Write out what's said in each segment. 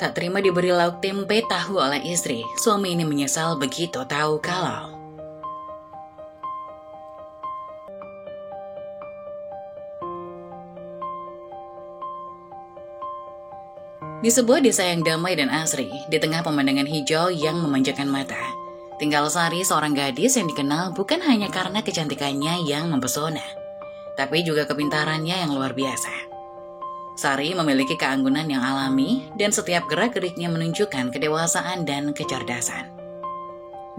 Tak terima diberi lauk tempe tahu oleh istri, suami ini menyesal begitu tahu kalau di sebuah desa yang damai dan asri, di tengah pemandangan hijau yang memanjakan mata, tinggal Sari, seorang gadis yang dikenal bukan hanya karena kecantikannya yang mempesona, tapi juga kepintarannya yang luar biasa. Sari memiliki keanggunan yang alami dan setiap gerak-geriknya menunjukkan kedewasaan dan kecerdasan.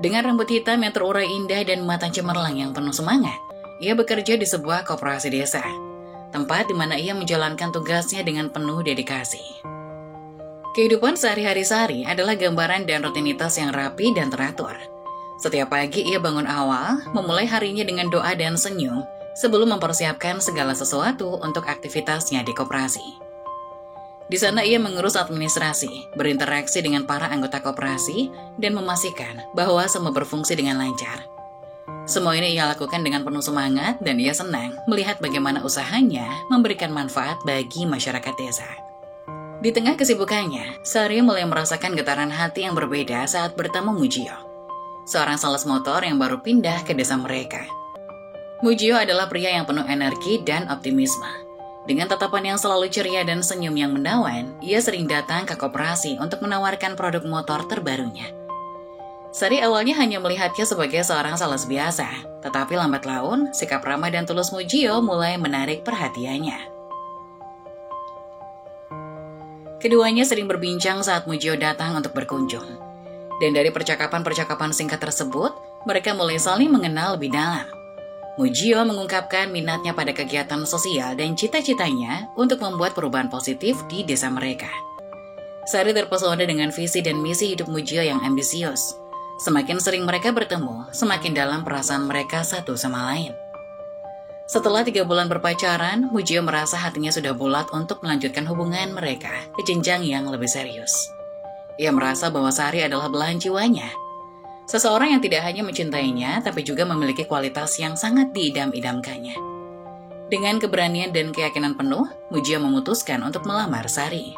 Dengan rambut hitam yang terurai indah dan mata cemerlang yang penuh semangat, ia bekerja di sebuah koperasi desa, tempat di mana ia menjalankan tugasnya dengan penuh dedikasi. Kehidupan sehari-hari Sari adalah gambaran dan rutinitas yang rapi dan teratur. Setiap pagi ia bangun awal, memulai harinya dengan doa dan senyum, sebelum mempersiapkan segala sesuatu untuk aktivitasnya di koperasi. Di sana ia mengurus administrasi, berinteraksi dengan para anggota koperasi, dan memastikan bahwa semua berfungsi dengan lancar. Semua ini ia lakukan dengan penuh semangat dan ia senang melihat bagaimana usahanya memberikan manfaat bagi masyarakat desa. Di tengah kesibukannya, Sari mulai merasakan getaran hati yang berbeda saat bertemu Mujio, seorang sales motor yang baru pindah ke desa mereka. Mujio adalah pria yang penuh energi dan optimisme. Dengan tatapan yang selalu ceria dan senyum yang menawan, ia sering datang ke koperasi untuk menawarkan produk motor terbarunya. Sari awalnya hanya melihatnya sebagai seorang sales biasa, tetapi lambat laun, sikap ramah dan tulus Mujio mulai menarik perhatiannya. Keduanya sering berbincang saat Mujio datang untuk berkunjung. Dan dari percakapan-percakapan singkat tersebut, mereka mulai saling mengenal lebih dalam. Mujio mengungkapkan minatnya pada kegiatan sosial dan cita-citanya untuk membuat perubahan positif di desa mereka. Sari terpesona dengan visi dan misi hidup Mujio yang ambisius. Semakin sering mereka bertemu, semakin dalam perasaan mereka satu sama lain. Setelah 3 bulan berpacaran, Mujio merasa hatinya sudah bulat untuk melanjutkan hubungan mereka ke jenjang yang lebih serius. Ia merasa bahwa Sari adalah belahan jiwanya. Seseorang yang tidak hanya mencintainya, tapi juga memiliki kualitas yang sangat diidam-idamkannya. Dengan keberanian dan keyakinan penuh, Mujio memutuskan untuk melamar Sari.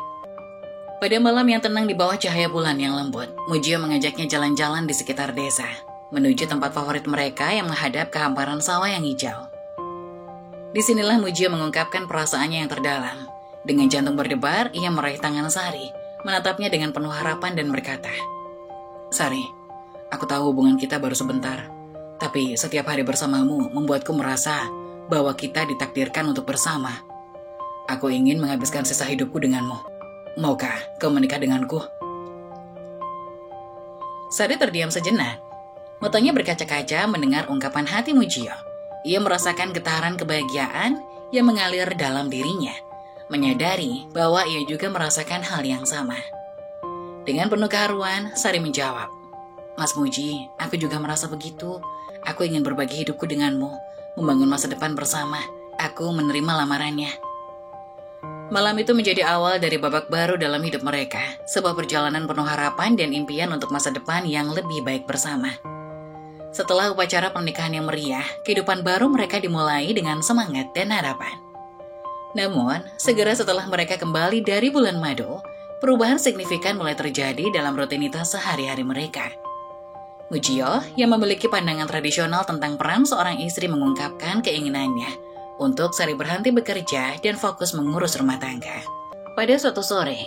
Pada malam yang tenang di bawah cahaya bulan yang lembut, Mujio mengajaknya jalan-jalan di sekitar desa, menuju tempat favorit mereka yang menghadap ke hamparan sawah yang hijau. Disinilah Mujio mengungkapkan perasaannya yang terdalam. Dengan jantung berdebar, ia meraih tangan Sari, menatapnya dengan penuh harapan dan berkata, "Sari, aku tahu hubungan kita baru sebentar, tapi setiap hari bersamamu membuatku merasa bahwa kita ditakdirkan untuk bersama. Aku ingin menghabiskan sisa hidupku denganmu. Maukah kau menikah denganku?" Sari terdiam sejenak. Matanya berkaca-kaca mendengar ungkapan hati Mujio. Ia merasakan getaran kebahagiaan yang mengalir dalam dirinya, menyadari bahwa ia juga merasakan hal yang sama. Dengan penuh keharuan, Sari menjawab, "Mas Muji, aku juga merasa begitu. Aku ingin berbagi hidupku denganmu, membangun masa depan bersama. Aku menerima lamarannya." Malam itu menjadi awal dari babak baru dalam hidup mereka, sebuah perjalanan penuh harapan dan impian untuk masa depan yang lebih baik bersama. Setelah upacara pernikahan yang meriah, kehidupan baru mereka dimulai dengan semangat dan harapan. Namun, segera setelah mereka kembali dari bulan madu, perubahan signifikan mulai terjadi dalam rutinitas sehari-hari mereka. Mujio, yang memiliki pandangan tradisional tentang peran seorang istri, mengungkapkan keinginannya untuk Sari berhenti bekerja dan fokus mengurus rumah tangga. Pada suatu sore,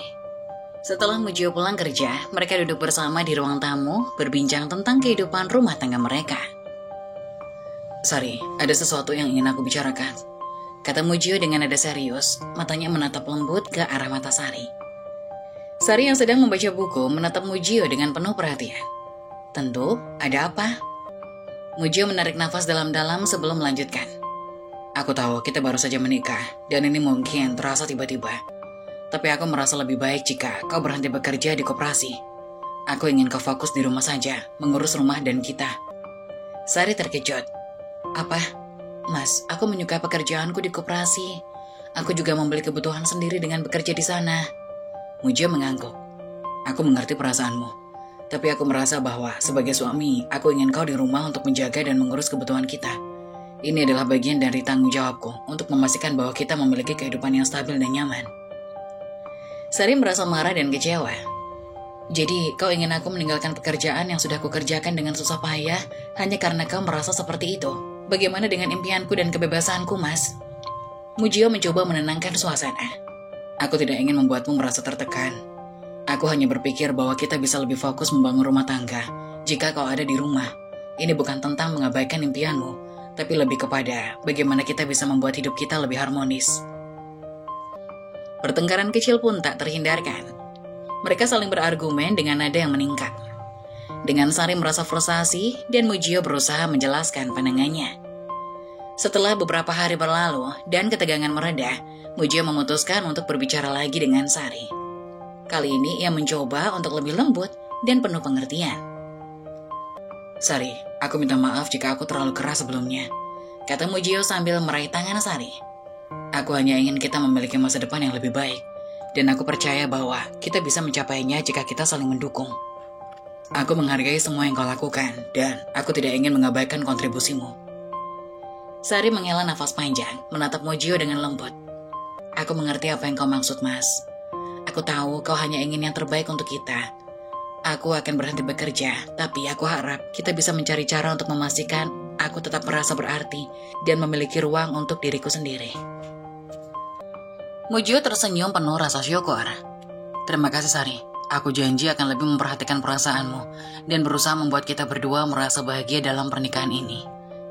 setelah Mujio pulang kerja, mereka duduk bersama di ruang tamu, berbincang tentang kehidupan rumah tangga mereka. "Sari, ada sesuatu yang ingin aku bicarakan," kata Mujio dengan nada serius, matanya menatap lembut ke arah mata Sari. Sari yang sedang membaca buku menatap Mujio dengan penuh perhatian. "Tentu, ada apa?" Mujio menarik nafas dalam-dalam sebelum melanjutkan. "Aku tahu kita baru saja menikah, dan ini mungkin terasa tiba-tiba. Tapi aku merasa lebih baik jika kau berhenti bekerja di koperasi. Aku ingin kau fokus di rumah saja, mengurus rumah dan kita." Sari terkejut. "Apa? Mas, aku menyukai pekerjaanku di koperasi. Aku juga membeli kebutuhan sendiri dengan bekerja di sana." Mujio mengangguk. "Aku mengerti perasaanmu. Tapi aku merasa bahwa sebagai suami, aku ingin kau di rumah untuk menjaga dan mengurus kebutuhan kita. Ini adalah bagian dari tanggung jawabku untuk memastikan bahwa kita memiliki kehidupan yang stabil dan nyaman." Sari merasa marah dan kecewa. Jadi, kau ingin aku meninggalkan pekerjaan yang sudah kukerjakan dengan susah payah hanya karena kau merasa seperti itu? Bagaimana dengan impianku dan kebebasanku, Mas? Mujio mencoba menenangkan suasana. Aku tidak ingin membuatmu merasa tertekan. Aku hanya berpikir bahwa kita bisa lebih fokus membangun rumah tangga jika kau ada di rumah. Ini bukan tentang mengabaikan impianmu, tapi lebih kepada bagaimana kita bisa membuat hidup kita lebih harmonis. Pertengkaran kecil pun tak terhindarkan. Mereka saling berargumen dengan nada yang meningkat. Dengan Sari merasa frustasi dan Mujio berusaha menjelaskan pandangannya. Setelah beberapa hari berlalu dan ketegangan mereda, Mujio memutuskan untuk berbicara lagi dengan Sari. Kali ini ia mencoba untuk lebih lembut dan penuh pengertian. Sari, aku minta maaf jika aku terlalu keras sebelumnya, kata Mujio sambil meraih tangan Sari. Aku hanya ingin kita memiliki masa depan yang lebih baik. Dan aku percaya bahwa kita bisa mencapainya jika kita saling mendukung. Aku menghargai semua yang kau lakukan, dan aku tidak ingin mengabaikan kontribusimu. Sari menghela nafas panjang, menatap Mujio dengan lembut. Aku mengerti apa yang kau maksud, Mas. Aku tahu kau hanya ingin yang terbaik untuk kita. Aku akan berhenti bekerja, tapi aku harap kita bisa mencari cara untuk memastikan aku tetap merasa berarti dan memiliki ruang untuk diriku sendiri. Mujio tersenyum penuh rasa syukur. Terima kasih, Sari. Aku janji akan lebih memperhatikan perasaanmu dan berusaha membuat kita berdua merasa bahagia dalam pernikahan ini.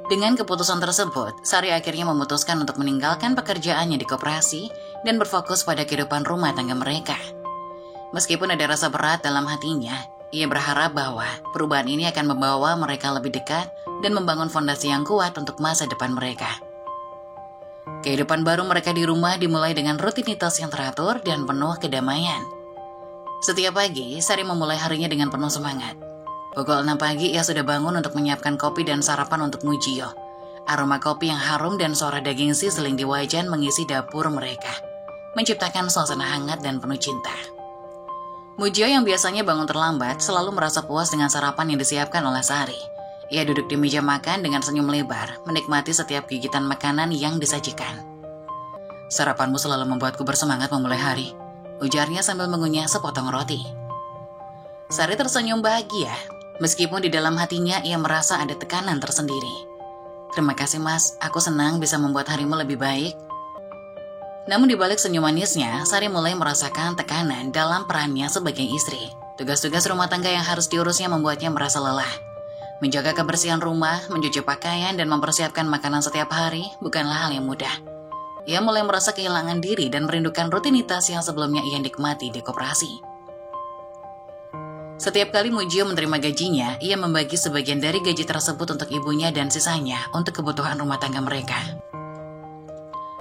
Dengan keputusan tersebut, Sari akhirnya memutuskan untuk meninggalkan pekerjaannya di koperasi dan berfokus pada kehidupan rumah tangga mereka. Meskipun ada rasa berat dalam hatinya, ia berharap bahwa perubahan ini akan membawa mereka lebih dekat dan membangun fondasi yang kuat untuk masa depan mereka. Kehidupan baru mereka di rumah dimulai dengan rutinitas yang teratur dan penuh kedamaian. Setiap pagi, Sari memulai harinya dengan penuh semangat. Pukul 6 pagi, ia sudah bangun untuk menyiapkan kopi dan sarapan untuk Mujio. Aroma kopi yang harum dan suara daging sizzling di wajan mengisi dapur mereka, menciptakan suasana hangat dan penuh cinta. Mujio yang biasanya bangun terlambat selalu merasa puas dengan sarapan yang disiapkan oleh Sari. Ia duduk di meja makan dengan senyum lebar, menikmati setiap gigitan makanan yang disajikan. Sarapanmu selalu membuatku bersemangat memulai hari, ujarnya sambil mengunyah sepotong roti. Sari tersenyum bahagia, meskipun di dalam hatinya ia merasa ada tekanan tersendiri. Terima kasih, Mas, aku senang bisa membuat harimu lebih baik. Namun di balik senyum manisnya, Sari mulai merasakan tekanan dalam perannya sebagai istri. Tugas-tugas rumah tangga yang harus diurusnya membuatnya merasa lelah. Menjaga kebersihan rumah, mencuci pakaian, dan mempersiapkan makanan setiap hari bukanlah hal yang mudah. Ia mulai merasa kehilangan diri dan merindukan rutinitas yang sebelumnya ia nikmati di koperasi. Setiap kali Mujio menerima gajinya, ia membagi sebagian dari gaji tersebut untuk ibunya dan sisanya untuk kebutuhan rumah tangga mereka.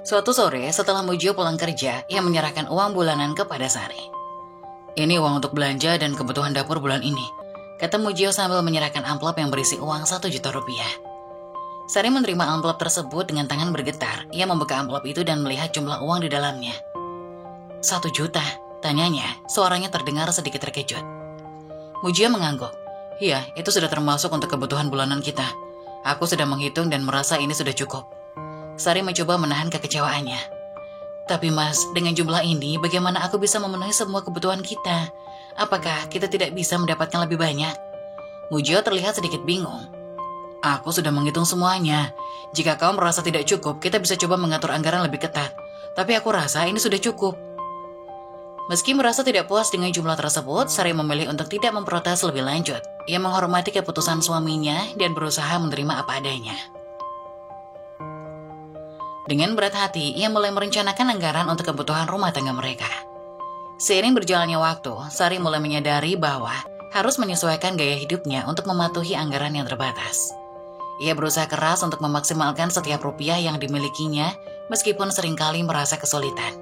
Suatu sore, setelah Mujio pulang kerja, ia menyerahkan uang bulanan kepada Sari. Ini uang untuk belanja dan kebutuhan dapur bulan ini, kata Mujio sambil menyerahkan amplop yang berisi uang 1 juta rupiah. Sari menerima amplop tersebut dengan tangan bergetar. Ia membuka amplop itu dan melihat jumlah uang di dalamnya. 1 juta, tanyanya, suaranya terdengar sedikit terkejut. Mujio mengangguk. Iya, itu sudah termasuk untuk kebutuhan bulanan kita. Aku sudah menghitung dan merasa ini sudah cukup. Sari mencoba menahan kekecewaannya. Tapi Mas, dengan jumlah ini, bagaimana aku bisa memenuhi semua kebutuhan kita? Apakah kita tidak bisa mendapatkan lebih banyak? Mujio terlihat sedikit bingung. Aku sudah menghitung semuanya. Jika kau merasa tidak cukup, kita bisa coba mengatur anggaran lebih ketat. Tapi aku rasa ini sudah cukup. Meski merasa tidak puas dengan jumlah tersebut, Sari memilih untuk tidak memprotes lebih lanjut. Ia menghormati keputusan suaminya dan berusaha menerima apa adanya. Dengan berat hati, ia mulai merencanakan anggaran untuk kebutuhan rumah tangga mereka. Seiring berjalannya waktu, Sari mulai menyadari bahwa harus menyesuaikan gaya hidupnya untuk mematuhi anggaran yang terbatas. Ia berusaha keras untuk memaksimalkan setiap rupiah yang dimilikinya, meskipun seringkali merasa kesulitan.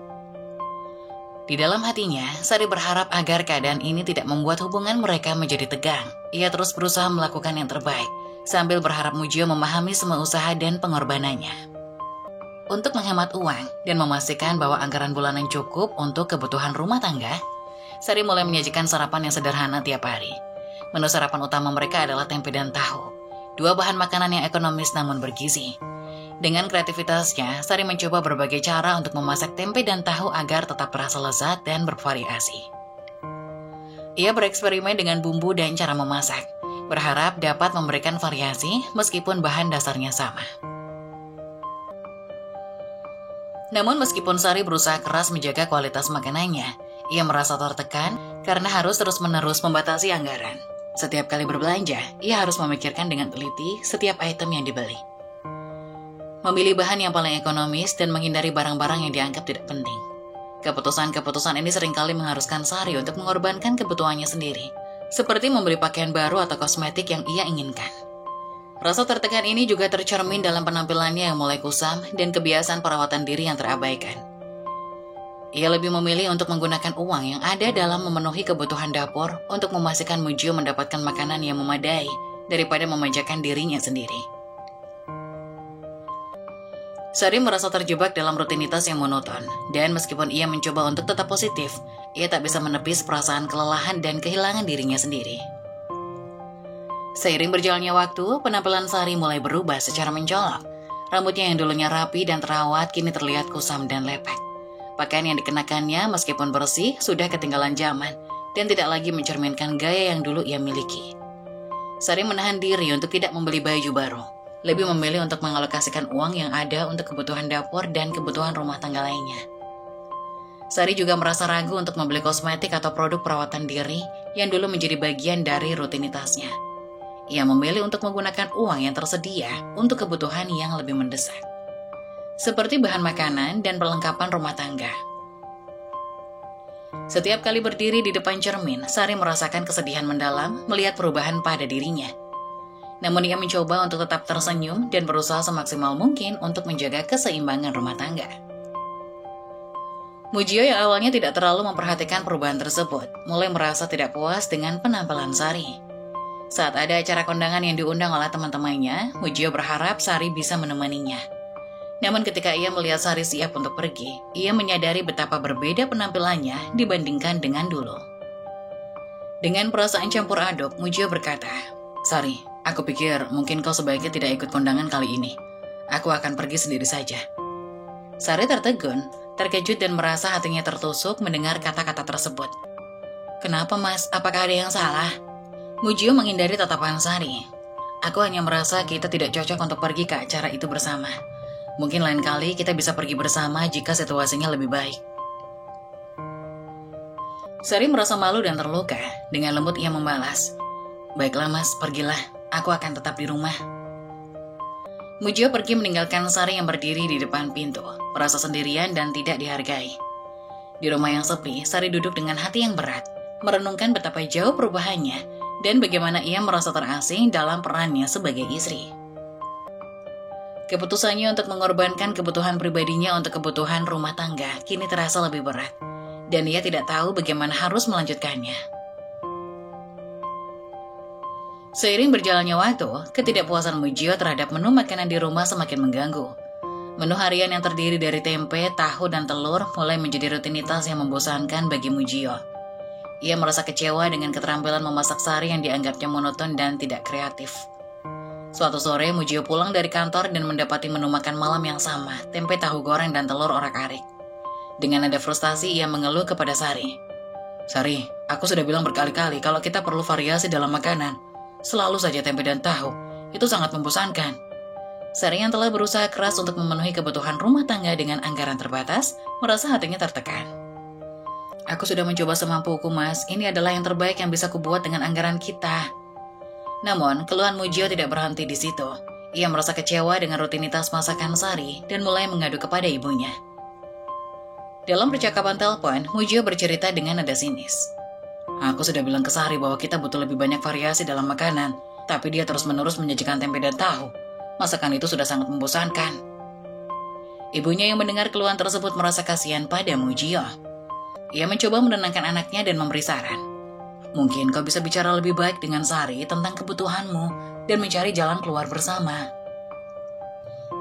Di dalam hatinya, Sari berharap agar keadaan ini tidak membuat hubungan mereka menjadi tegang. Ia terus berusaha melakukan yang terbaik, sambil berharap Mujio memahami semua usaha dan pengorbanannya. Untuk menghemat uang dan memastikan bahwa anggaran bulanan cukup untuk kebutuhan rumah tangga, Sari mulai menyajikan sarapan yang sederhana tiap hari. Menu sarapan utama mereka adalah tempe dan tahu, 2 bahan makanan yang ekonomis namun bergizi. Dengan kreativitasnya, Sari mencoba berbagai cara untuk memasak tempe dan tahu agar tetap terasa lezat dan bervariasi. Ia bereksperimen dengan bumbu dan cara memasak, berharap dapat memberikan variasi meskipun bahan dasarnya sama. Namun meskipun Sari berusaha keras menjaga kualitas makanannya, ia merasa tertekan karena harus terus-menerus membatasi anggaran. Setiap kali berbelanja, ia harus memikirkan dengan teliti setiap item yang dibeli. Memilih bahan yang paling ekonomis dan menghindari barang-barang yang dianggap tidak penting. Keputusan-keputusan ini seringkali mengharuskan Sari untuk mengorbankan kebutuhannya sendiri, seperti membeli pakaian baru atau kosmetik yang ia inginkan. Rasa tertekan ini juga tercermin dalam penampilannya yang mulai kusam dan kebiasaan perawatan diri yang terabaikan. Ia lebih memilih untuk menggunakan uang yang ada dalam memenuhi kebutuhan dapur untuk memastikan Mujio mendapatkan makanan yang memadai daripada memanjakan dirinya sendiri. Sari merasa terjebak dalam rutinitas yang monoton, dan meskipun ia mencoba untuk tetap positif, ia tak bisa menepis perasaan kelelahan dan kehilangan dirinya sendiri. Seiring berjalannya waktu, penampilan Sari mulai berubah secara mencolok. Rambutnya yang dulunya rapi dan terawat kini terlihat kusam dan lepek. Pakaian yang dikenakannya meskipun bersih sudah ketinggalan zaman dan tidak lagi mencerminkan gaya yang dulu ia miliki. Sari menahan diri untuk tidak membeli baju baru. Lebih memilih untuk mengalokasikan uang yang ada untuk kebutuhan dapur dan kebutuhan rumah tangga lainnya. Sari juga merasa ragu untuk membeli kosmetik atau produk perawatan diri yang dulu menjadi bagian dari rutinitasnya. Ia memilih untuk menggunakan uang yang tersedia untuk kebutuhan yang lebih mendesak, seperti bahan makanan dan perlengkapan rumah tangga. Setiap kali berdiri di depan cermin, Sari merasakan kesedihan mendalam melihat perubahan pada dirinya. Namun ia mencoba untuk tetap tersenyum dan berusaha semaksimal mungkin untuk menjaga keseimbangan rumah tangga. Mujio yang awalnya tidak terlalu memperhatikan perubahan tersebut, mulai merasa tidak puas dengan penampilan Sari. Saat ada acara kondangan yang diundang oleh teman-temannya, Mujio berharap Sari bisa menemaninya. Namun ketika ia melihat Sari siap untuk pergi, ia menyadari betapa berbeda penampilannya dibandingkan dengan dulu. Dengan perasaan campur aduk, Mujio berkata, "Sari, aku pikir mungkin kau sebaiknya tidak ikut kondangan kali ini. Aku akan pergi sendiri saja." Sari tertegun, terkejut dan merasa hatinya tertusuk mendengar kata-kata tersebut. "Kenapa, Mas? Apakah ada yang salah?" Mujio menghindari tatapan Sari. "Aku hanya merasa kita tidak cocok untuk pergi ke acara itu bersama. Mungkin lain kali kita bisa pergi bersama jika situasinya lebih baik." Sari merasa malu dan terluka. Dengan lembut ia membalas, "Baiklah Mas, pergilah. Aku akan tetap di rumah." Mujio pergi meninggalkan Sari yang berdiri di depan pintu, merasa sendirian dan tidak dihargai. Di rumah yang sepi, Sari duduk dengan hati yang berat, merenungkan betapa jauh perubahannya dan bagaimana ia merasa terasing dalam perannya sebagai istri. Keputusannya untuk mengorbankan kebutuhan pribadinya untuk kebutuhan rumah tangga kini terasa lebih berat, dan ia tidak tahu bagaimana harus melanjutkannya. Seiring berjalannya waktu, ketidakpuasan Mujio terhadap menu makanan di rumah semakin mengganggu. Menu harian yang terdiri dari tempe, tahu, dan telur mulai menjadi rutinitas yang membosankan bagi Mujio. Ia merasa kecewa dengan keterampilan memasak Sari yang dianggapnya monoton dan tidak kreatif. Suatu sore, Mujio pulang dari kantor dan mendapati menu makan malam yang sama, tempe, tahu goreng, dan telur orak-arik. Dengan nada frustasi, ia mengeluh kepada Sari. "Sari, aku sudah bilang berkali-kali kalau kita perlu variasi dalam makanan. Selalu saja tempe dan tahu, itu sangat membosankan." Sari yang telah berusaha keras untuk memenuhi kebutuhan rumah tangga dengan anggaran terbatas, merasa hatinya tertekan. "Aku sudah mencoba semampuku, Mas. Ini adalah yang terbaik yang bisa kubuat dengan anggaran kita." Namun, keluhan Mujio tidak berhenti di situ. Ia merasa kecewa dengan rutinitas masakan Sari dan mulai mengadu kepada ibunya. Dalam percakapan telepon, Mujio bercerita dengan nada sinis. "Aku sudah bilang ke Sari bahwa kita butuh lebih banyak variasi dalam makanan, tapi dia terus-menerus menyajikan tempe dan tahu. Masakan itu sudah sangat membosankan." Ibunya yang mendengar keluhan tersebut merasa kasihan pada Mujio. Ia mencoba menenangkan anaknya dan memberi saran. "Mungkin kau bisa bicara lebih baik dengan Sari tentang kebutuhanmu dan mencari jalan keluar bersama."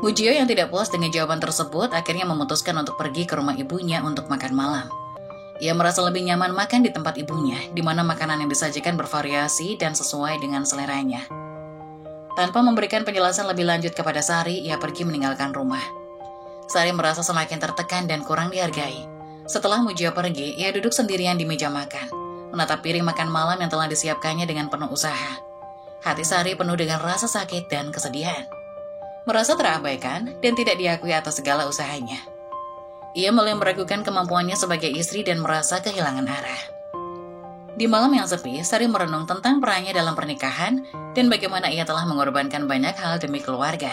Mujio yang tidak puas dengan jawaban tersebut akhirnya memutuskan untuk pergi ke rumah ibunya untuk makan malam. Ia merasa lebih nyaman makan di tempat ibunya, di mana makanan yang disajikan bervariasi dan sesuai dengan seleranya. Tanpa memberikan penjelasan lebih lanjut kepada Sari, ia pergi meninggalkan rumah. Sari merasa semakin tertekan dan kurang dihargai. Setelah Mujio pergi, ia duduk sendirian di meja makan, menatap piring makan malam yang telah disiapkannya dengan penuh usaha. Hati Sari penuh dengan rasa sakit dan kesedihan. Merasa terabaikan dan tidak diakui atas segala usahanya. Ia mulai meragukan kemampuannya sebagai istri dan merasa kehilangan arah. Di malam yang sepi, Sari merenung tentang perannya dalam pernikahan dan bagaimana ia telah mengorbankan banyak hal demi keluarga.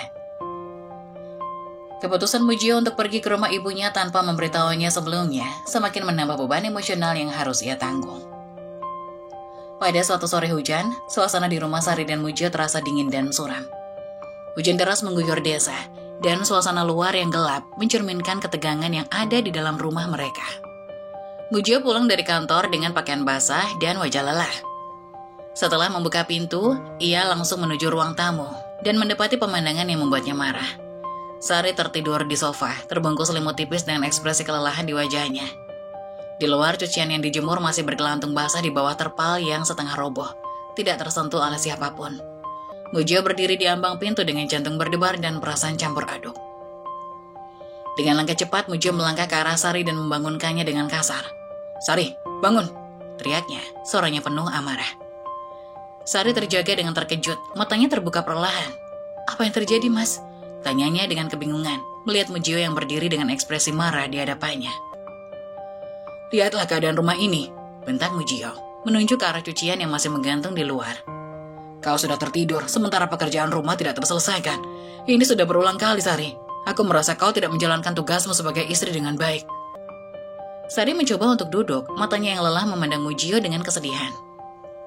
Keputusan Mujio untuk pergi ke rumah ibunya tanpa memberitahunya sebelumnya semakin menambah beban emosional yang harus ia tanggung. Pada suatu sore hujan, suasana di rumah Sari dan Mujio terasa dingin dan suram. Hujan deras mengguyur desa, dan suasana luar yang gelap mencerminkan ketegangan yang ada di dalam rumah mereka. Mujio pulang dari kantor dengan pakaian basah dan wajah lelah. Setelah membuka pintu, ia langsung menuju ruang tamu dan mendapati pemandangan yang membuatnya marah. Sari tertidur di sofa, terbungkus selimut tipis dengan ekspresi kelelahan di wajahnya. Di luar, cucian yang dijemur masih bergelantung basah di bawah terpal yang setengah roboh, tidak tersentuh oleh siapapun. Mujio berdiri di ambang pintu dengan jantung berdebar dan perasaan campur aduk. Dengan langkah cepat, Mujio melangkah ke arah Sari dan membangunkannya dengan kasar. "Sari, bangun!" teriaknya, suaranya penuh amarah. Sari terjaga dengan terkejut, matanya terbuka perlahan. "Apa yang terjadi, Mas?" tanyanya dengan kebingungan, melihat Mujio yang berdiri dengan ekspresi marah di hadapannya. "Lihatlah keadaan rumah ini," bentak Mujio, menunjuk ke arah cucian yang masih menggantung di luar. "Kau sudah tertidur, sementara pekerjaan rumah tidak terselesaikan. Ini sudah berulang kali, Sari. Aku merasa kau tidak menjalankan tugasmu sebagai istri dengan baik." Sari mencoba untuk duduk, matanya yang lelah memandang Mujio dengan kesedihan.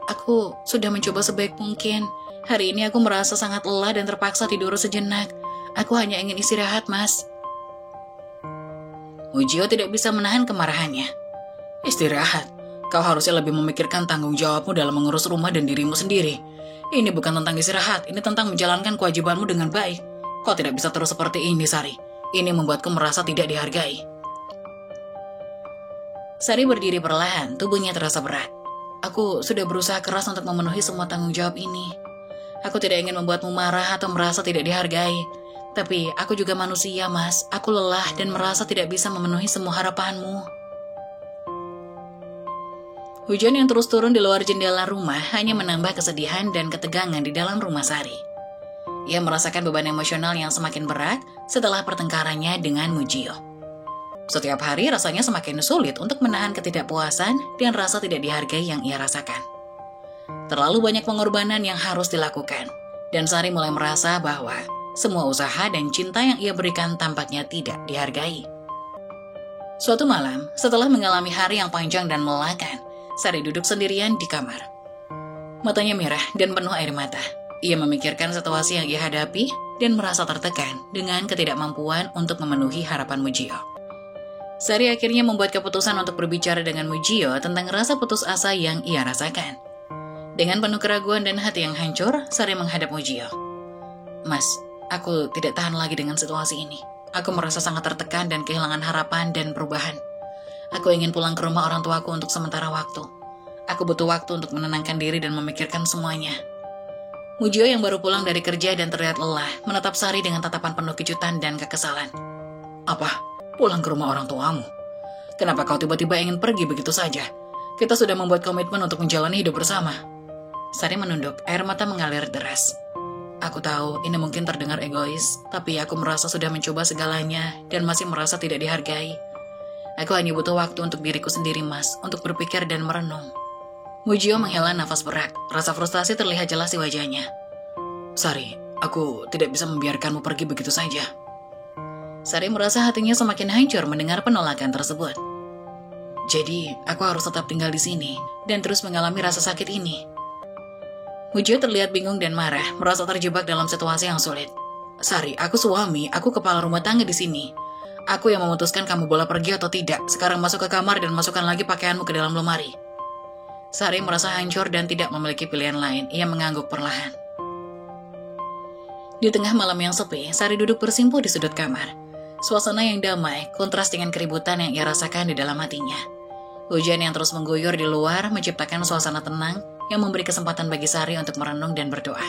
"Aku sudah mencoba sebaik mungkin. Hari ini aku merasa sangat lelah dan terpaksa tidur sejenak. Aku hanya ingin istirahat, Mas." Mujio tidak bisa menahan kemarahannya. "Istirahat? Kau harusnya lebih memikirkan tanggung jawabmu dalam mengurus rumah dan dirimu sendiri. Ini bukan tentang istirahat, ini tentang menjalankan kewajibanmu dengan baik. Kau tidak bisa terus seperti ini, Sari. Ini membuatku merasa tidak dihargai." Sari berdiri perlahan, tubuhnya terasa berat. "Aku sudah berusaha keras untuk memenuhi semua tanggung jawab ini. Aku tidak ingin membuatmu marah atau merasa tidak dihargai. Tapi aku juga manusia, Mas. Aku lelah dan merasa tidak bisa memenuhi semua harapanmu." Hujan yang terus turun di luar jendela rumah hanya menambah kesedihan dan ketegangan di dalam rumah Sari. Ia merasakan beban emosional yang semakin berat setelah pertengkarannya dengan Mujio. Setiap hari rasanya semakin sulit untuk menahan ketidakpuasan dan rasa tidak dihargai yang ia rasakan. Terlalu banyak pengorbanan yang harus dilakukan, dan Sari mulai merasa bahwa semua usaha dan cinta yang ia berikan tampaknya tidak dihargai. Suatu malam, setelah mengalami hari yang panjang dan melelahkan, Sari duduk sendirian di kamar. Matanya merah dan penuh air mata. Ia memikirkan situasi yang ia hadapi dan merasa tertekan dengan ketidakmampuan untuk memenuhi harapan Mujio. Sari akhirnya membuat keputusan untuk berbicara dengan Mujio tentang rasa putus asa yang ia rasakan. Dengan penuh keraguan dan hati yang hancur, Sari menghadap Mujio. "Mas, aku tidak tahan lagi dengan situasi ini. Aku merasa sangat tertekan dan kehilangan harapan dan perubahan. Aku ingin pulang ke rumah orang tuaku untuk sementara waktu. Aku butuh waktu untuk menenangkan diri dan memikirkan semuanya." Mujio yang baru pulang dari kerja dan terlihat lelah, menatap Sari dengan tatapan penuh kejutan dan kekesalan. "Apa? Pulang ke rumah orang tuamu? Kenapa kau tiba-tiba ingin pergi begitu saja? Kita sudah membuat komitmen untuk menjalani hidup bersama." Sari menunduk, air mata mengalir deras. "Aku tahu ini mungkin terdengar egois, tapi aku merasa sudah mencoba segalanya dan masih merasa tidak dihargai. Aku hanya butuh waktu untuk diriku sendiri, Mas, untuk berpikir dan merenung." Mujio menghela nafas berat, rasa frustasi terlihat jelas di wajahnya. "Sari, aku tidak bisa membiarkanmu pergi begitu saja." Sari merasa hatinya semakin hancur mendengar penolakan tersebut. "Jadi, aku harus tetap tinggal di sini dan terus mengalami rasa sakit ini?" Mujio terlihat bingung dan marah, merasa terjebak dalam situasi yang sulit. "Sari, aku suami, aku kepala rumah tangga di sini. Aku yang memutuskan kamu boleh pergi atau tidak. Sekarang masuk ke kamar dan masukkan lagi pakaianmu ke dalam lemari." Sari merasa hancur dan tidak memiliki pilihan lain. Ia mengangguk perlahan. Di tengah malam yang sepi, Sari duduk bersimpuh di sudut kamar. Suasana yang damai, kontras dengan keributan yang ia rasakan di dalam hatinya. Hujan yang terus mengguyur di luar menciptakan suasana tenang yang memberi kesempatan bagi Sari untuk merenung dan berdoa.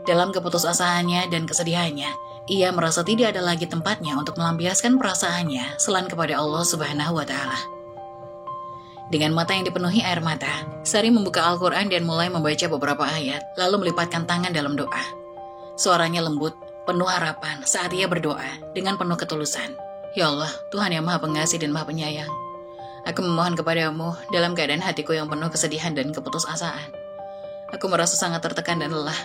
Dalam keputusasaannya dan kesedihannya, ia merasa tidak ada lagi tempatnya untuk melampiaskan perasaannya selain kepada Allah Subhanahu wa Ta'ala. Dengan mata yang dipenuhi air mata, Sari membuka Al-Quran dan mulai membaca beberapa ayat, lalu melipatkan tangan dalam doa. Suaranya lembut, penuh harapan saat ia berdoa dengan penuh ketulusan. Ya Allah, Tuhan yang Maha Pengasih dan Maha Penyayang, aku memohon kepadamu dalam keadaan hatiku yang penuh kesedihan dan keputusasaan. Aku merasa sangat tertekan dan lelah,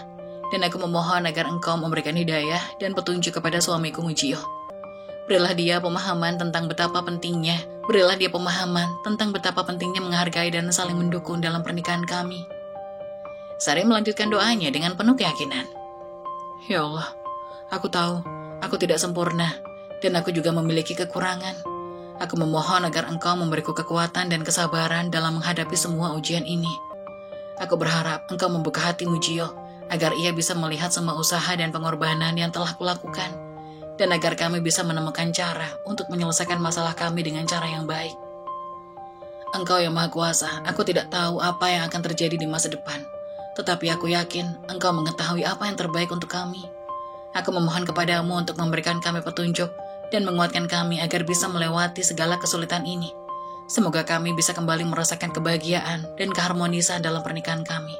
dan aku memohon agar Engkau memberikan hidayah dan petunjuk kepada suamiku Mujio. Berilah dia pemahaman tentang betapa pentingnya menghargai dan saling mendukung dalam pernikahan kami. Sari melanjutkan doanya dengan penuh keyakinan. Ya Allah, aku tahu aku tidak sempurna, dan aku juga memiliki kekurangan. Aku memohon agar Engkau memberiku kekuatan dan kesabaran dalam menghadapi semua ujian ini. Aku berharap Engkau membuka hati Mujio, agar ia bisa melihat semua usaha dan pengorbanan yang telah kulakukan, dan agar kami bisa menemukan cara untuk menyelesaikan masalah kami dengan cara yang baik. Engkau yang Maha Kuasa, aku tidak tahu apa yang akan terjadi di masa depan, tetapi aku yakin Engkau mengetahui apa yang terbaik untuk kami. Aku memohon kepadamu untuk memberikan kami petunjuk dan menguatkan kami agar bisa melewati segala kesulitan ini. Semoga kami bisa kembali merasakan kebahagiaan dan keharmonisan dalam pernikahan kami.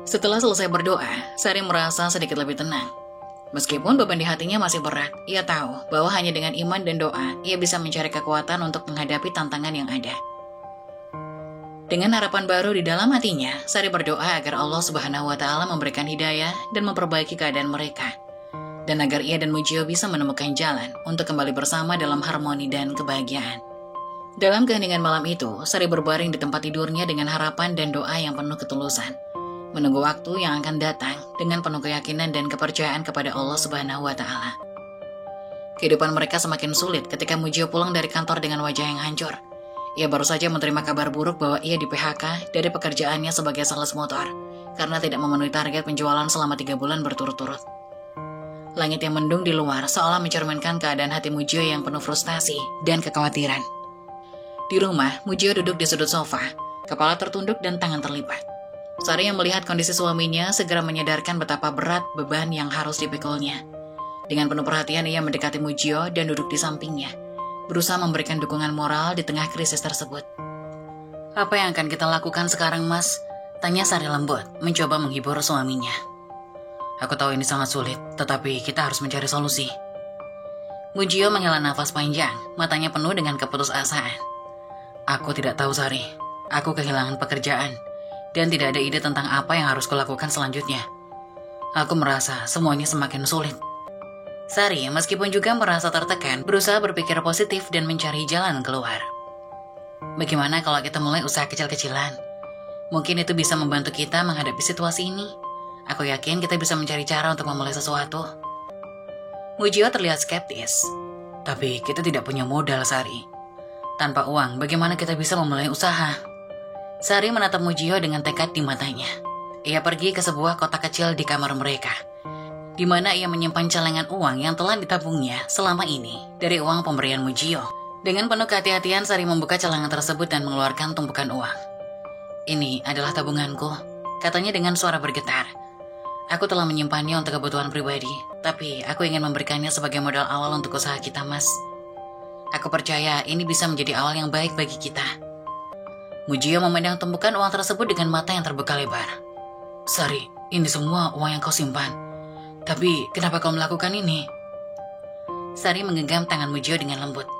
Setelah selesai berdoa, Sari merasa sedikit lebih tenang. Meskipun beban di hatinya masih berat, ia tahu bahwa hanya dengan iman dan doa, ia bisa mencari kekuatan untuk menghadapi tantangan yang ada. Dengan harapan baru di dalam hatinya, Sari berdoa agar Allah Subhanahu wa Ta'ala memberikan hidayah dan memperbaiki keadaan mereka, dan agar ia dan Mujio bisa menemukan jalan untuk kembali bersama dalam harmoni dan kebahagiaan. Dalam keheningan malam itu, Sari berbaring di tempat tidurnya dengan harapan dan doa yang penuh ketulusan, menunggu waktu yang akan datang dengan penuh keyakinan dan kepercayaan kepada Allah Subhanahu wa Ta'ala. Kehidupan mereka semakin sulit ketika Mujio pulang dari kantor dengan wajah yang hancur. Ia baru saja menerima kabar buruk bahwa ia di PHK dari pekerjaannya sebagai sales motor karena tidak memenuhi target penjualan selama 3 bulan berturut-turut. Langit yang mendung di luar seolah mencerminkan keadaan hati Mujio yang penuh frustasi dan kekhawatiran. Di rumah, Mujio duduk di sudut sofa, kepala tertunduk dan tangan terlipat. Sari yang melihat kondisi suaminya segera menyadarkan betapa berat beban yang harus dipikulnya. Dengan penuh perhatian ia mendekati Mujio dan duduk di sampingnya, berusaha memberikan dukungan moral di tengah krisis tersebut. Apa yang akan kita lakukan sekarang, Mas? Tanya Sari lembut, mencoba menghibur suaminya. Aku tahu ini sangat sulit, tetapi kita harus mencari solusi. Mujio menghela nafas panjang, matanya penuh dengan keputusasaan. Aku tidak tahu, Sari. Aku kehilangan pekerjaan, dan tidak ada ide tentang apa yang harus kulakukan selanjutnya. Aku merasa semuanya semakin sulit. Sari, meskipun juga merasa tertekan, berusaha berpikir positif dan mencari jalan keluar. Bagaimana kalau kita mulai usaha kecil-kecilan? Mungkin itu bisa membantu kita menghadapi situasi ini. Aku yakin kita bisa mencari cara untuk memulai sesuatu. Mujio terlihat skeptis. Tapi kita tidak punya modal, Sari. Tanpa uang, bagaimana kita bisa memulai usaha? Sari menatap Mujio dengan tekad di matanya. Ia pergi ke sebuah kotak kecil di kamar mereka, di mana ia menyimpan celengan uang yang telah ditabungnya selama ini dari uang pemberian Mujio. Dengan penuh kehati-hatian, Sari membuka celengan tersebut dan mengeluarkan tumpukan uang. Ini adalah tabunganku, katanya dengan suara bergetar. Aku telah menyimpannya untuk kebutuhan pribadi, tapi aku ingin memberikannya sebagai modal awal untuk usaha kita, Mas. Aku percaya ini bisa menjadi awal yang baik bagi kita. Mujio memandang tumpukan uang tersebut dengan mata yang terbuka lebar. Sari, ini semua uang yang kau simpan. Tapi kenapa kau melakukan ini? Sari menggenggam tangan Mujio dengan lembut.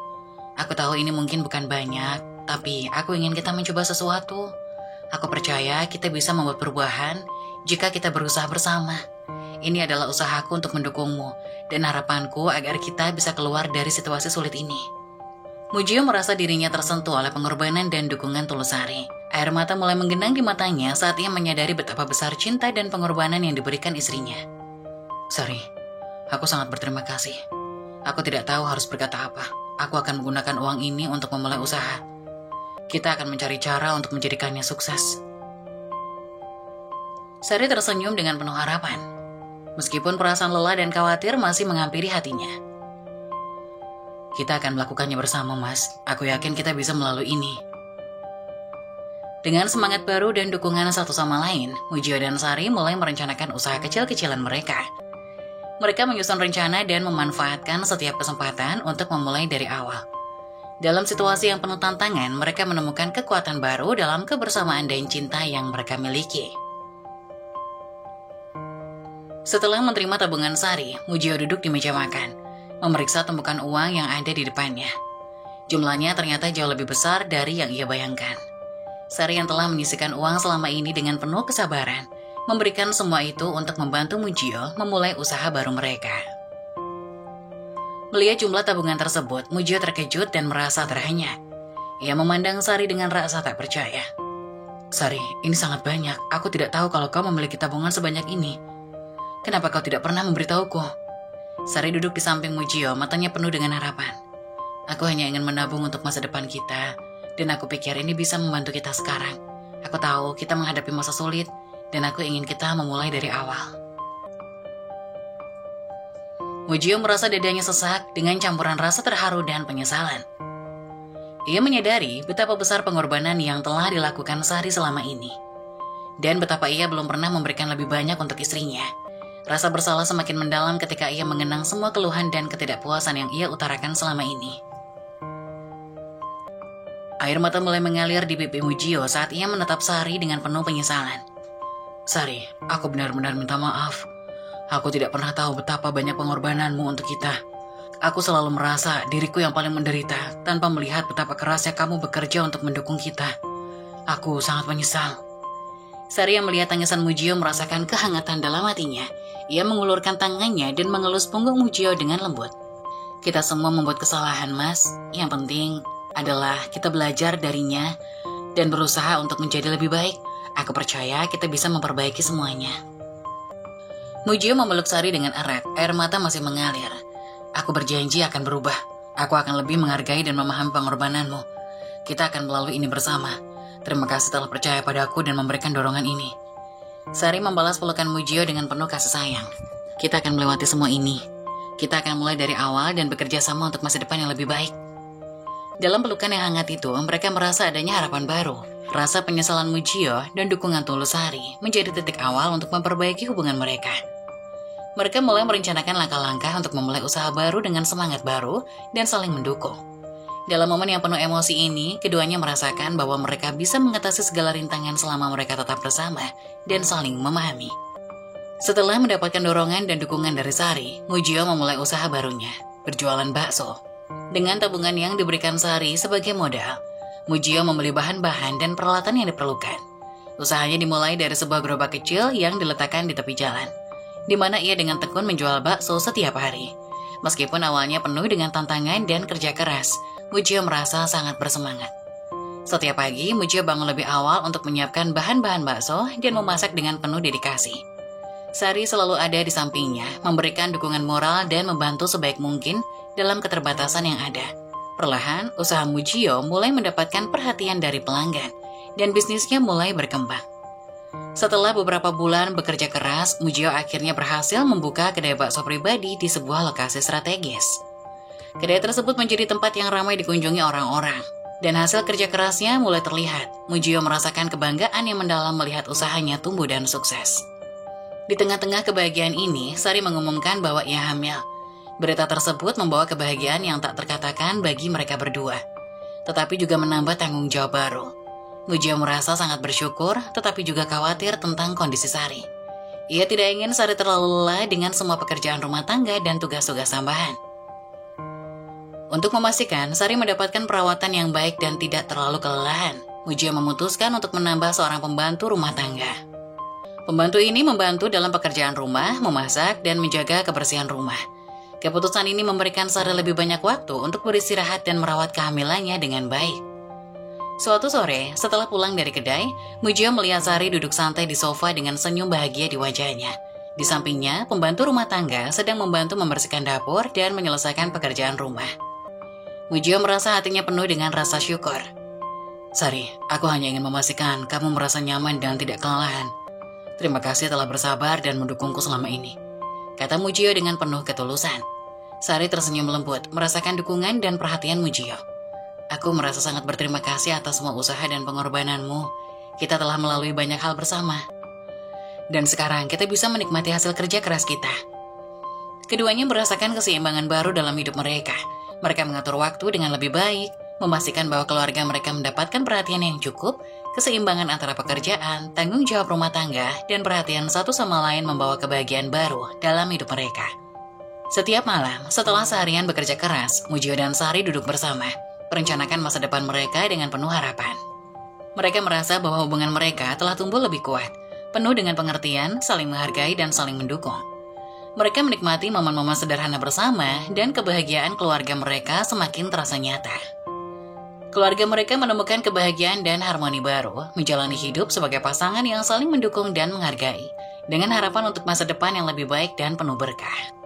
Aku tahu ini mungkin bukan banyak, tapi aku ingin kita mencoba sesuatu. Aku percaya kita bisa membuat perubahan jika kita berusaha bersama. Ini adalah usahaku untuk mendukungmu, dan harapanku agar kita bisa keluar dari situasi sulit ini. Mujio merasa dirinya tersentuh oleh pengorbanan dan dukungan tulus Sari. Air mata mulai menggenang di matanya saat ia menyadari betapa besar cinta dan pengorbanan yang diberikan istrinya. Sari, aku sangat berterima kasih. Aku tidak tahu harus berkata apa. Aku akan menggunakan uang ini untuk memulai usaha. Kita akan mencari cara untuk menjadikannya sukses. Sari tersenyum dengan penuh harapan, meskipun perasaan lelah dan khawatir masih menghampiri hatinya. Kita akan melakukannya bersama, Mas. Aku yakin kita bisa melalui ini. Dengan semangat baru dan dukungan satu sama lain, Mujio dan Sari mulai merencanakan usaha kecil-kecilan mereka. Mereka menyusun rencana dan memanfaatkan setiap kesempatan untuk memulai dari awal. Dalam situasi yang penuh tantangan, mereka menemukan kekuatan baru dalam kebersamaan dan cinta yang mereka miliki. Setelah menerima tabungan Sari, Mujio duduk di meja makan, memeriksa tumpukan uang yang ada di depannya. Jumlahnya ternyata jauh lebih besar dari yang ia bayangkan. Sari yang telah menyisihkan uang selama ini dengan penuh kesabaran, memberikan semua itu untuk membantu Mujio memulai usaha baru mereka. Melihat jumlah tabungan tersebut, Mujio terkejut dan merasa terhenyak. Ia memandang Sari dengan rasa tak percaya. "Sari, ini sangat banyak. Aku tidak tahu kalau kau memiliki tabungan sebanyak ini. Kenapa kau tidak pernah memberitahuku?" Sari duduk di samping Mujio, matanya penuh dengan harapan. "Aku hanya ingin menabung untuk masa depan kita, dan aku pikir ini bisa membantu kita sekarang. Aku tahu kita menghadapi masa sulit, dan aku ingin kita memulai dari awal." Mujio merasa dadanya sesak dengan campuran rasa terharu dan penyesalan. Ia menyadari betapa besar pengorbanan yang telah dilakukan Sari selama ini, dan betapa ia belum pernah memberikan lebih banyak untuk istrinya. Rasa bersalah semakin mendalam ketika ia mengenang semua keluhan dan ketidakpuasan yang ia utarakan selama ini. Air mata mulai mengalir di pipi Mujio saat ia menatap Sari dengan penuh penyesalan. "Sari, aku benar-benar minta maaf. Aku tidak pernah tahu betapa banyak pengorbananmu untuk kita. Aku selalu merasa diriku yang paling menderita tanpa melihat betapa kerasnya kamu bekerja untuk mendukung kita. Aku sangat menyesal." Sari yang melihat tangisan Mujio merasakan kehangatan dalam hatinya. Ia mengulurkan tangannya dan mengelus punggung Mujio dengan lembut. "Kita semua membuat kesalahan, Mas. Yang penting adalah kita belajar darinya dan berusaha untuk menjadi lebih baik. Aku percaya kita bisa memperbaiki semuanya." Mujio memeluk Sari dengan erat, air mata masih mengalir. "Aku berjanji akan berubah. Aku akan lebih menghargai dan memahami pengorbananmu. Kita akan melalui ini bersama. Terima kasih telah percaya padaku dan memberikan dorongan ini." Sari membalas pelukan Mujio dengan penuh kasih sayang. "Kita akan melewati semua ini. Kita akan mulai dari awal dan bekerja sama untuk masa depan yang lebih baik." Dalam pelukan yang hangat itu, mereka merasa adanya harapan baru. Rasa penyesalan Mujio dan dukungan tulus Sari menjadi titik awal untuk memperbaiki hubungan mereka. Mereka mulai merencanakan langkah-langkah untuk memulai usaha baru dengan semangat baru dan saling mendukung. Dalam momen yang penuh emosi ini, keduanya merasakan bahwa mereka bisa mengatasi segala rintangan selama mereka tetap bersama dan saling memahami. Setelah mendapatkan dorongan dan dukungan dari Sari, Mujio memulai usaha barunya, berjualan bakso. Dengan tabungan yang diberikan Sari sebagai modal, Mujio membeli bahan-bahan dan peralatan yang diperlukan. Usahanya dimulai dari sebuah gerobak kecil yang diletakkan di tepi jalan, di mana ia dengan tekun menjual bakso setiap hari. Meskipun awalnya penuh dengan tantangan dan kerja keras, Mujio merasa sangat bersemangat. Setiap pagi, Mujio bangun lebih awal untuk menyiapkan bahan-bahan bakso dan memasak dengan penuh dedikasi. Sari selalu ada di sampingnya, memberikan dukungan moral dan membantu sebaik mungkin dalam keterbatasan yang ada. Perlahan, usaha Mujio mulai mendapatkan perhatian dari pelanggan, dan bisnisnya mulai berkembang. Setelah beberapa bulan bekerja keras, Mujio akhirnya berhasil membuka kedai bakso pribadi di sebuah lokasi strategis. Kedai tersebut menjadi tempat yang ramai dikunjungi orang-orang, dan hasil kerja kerasnya mulai terlihat. Mujio merasakan kebanggaan yang mendalam melihat usahanya tumbuh dan sukses. Di tengah-tengah kebahagiaan ini, Sari mengumumkan bahwa ia hamil. Berita tersebut membawa kebahagiaan yang tak terkatakan bagi mereka berdua, tetapi juga menambah tanggung jawab baru. Mujio merasa sangat bersyukur, tetapi juga khawatir tentang kondisi Sari. Ia tidak ingin Sari terlalu lelah dengan semua pekerjaan rumah tangga dan tugas-tugas tambahan. Untuk memastikan Sari mendapatkan perawatan yang baik dan tidak terlalu kelelahan, Mujio memutuskan untuk menambah seorang pembantu rumah tangga. Pembantu ini membantu dalam pekerjaan rumah, memasak, dan menjaga kebersihan rumah. Keputusan ini memberikan Sari lebih banyak waktu untuk beristirahat dan merawat kehamilannya dengan baik. Suatu sore, setelah pulang dari kedai, Mujio melihat Sari duduk santai di sofa dengan senyum bahagia di wajahnya. Di sampingnya, pembantu rumah tangga sedang membantu membersihkan dapur dan menyelesaikan pekerjaan rumah. Mujio merasa hatinya penuh dengan rasa syukur. "Sari, aku hanya ingin memastikan kamu merasa nyaman dan tidak kelelahan. Terima kasih telah bersabar dan mendukungku selama ini," kata Mujio dengan penuh ketulusan. Sari tersenyum lembut, merasakan dukungan dan perhatian Mujio. "Aku merasa sangat berterima kasih atas semua usaha dan pengorbananmu. kita telah melalui banyak hal bersama. Dan sekarang kita bisa menikmati hasil kerja keras kita. Keduanya merasakan keseimbangan baru dalam hidup mereka. Mereka mengatur waktu dengan lebih baik, memastikan bahwa keluarga mereka mendapatkan perhatian yang cukup, keseimbangan antara pekerjaan, tanggung jawab rumah tangga, dan perhatian satu sama lain membawa kebahagiaan baru dalam hidup mereka. Setiap malam, setelah seharian bekerja keras, Mujio dan Sari duduk bersama, merencanakan masa depan mereka dengan penuh harapan. Mereka merasa bahwa hubungan mereka telah tumbuh lebih kuat, penuh dengan pengertian, saling menghargai, dan saling mendukung. Mereka menikmati momen-momen sederhana bersama, dan kebahagiaan keluarga mereka semakin terasa nyata. Keluarga mereka menemukan kebahagiaan dan harmoni baru, menjalani hidup sebagai pasangan yang saling mendukung dan menghargai, dengan harapan untuk masa depan yang lebih baik dan penuh berkah.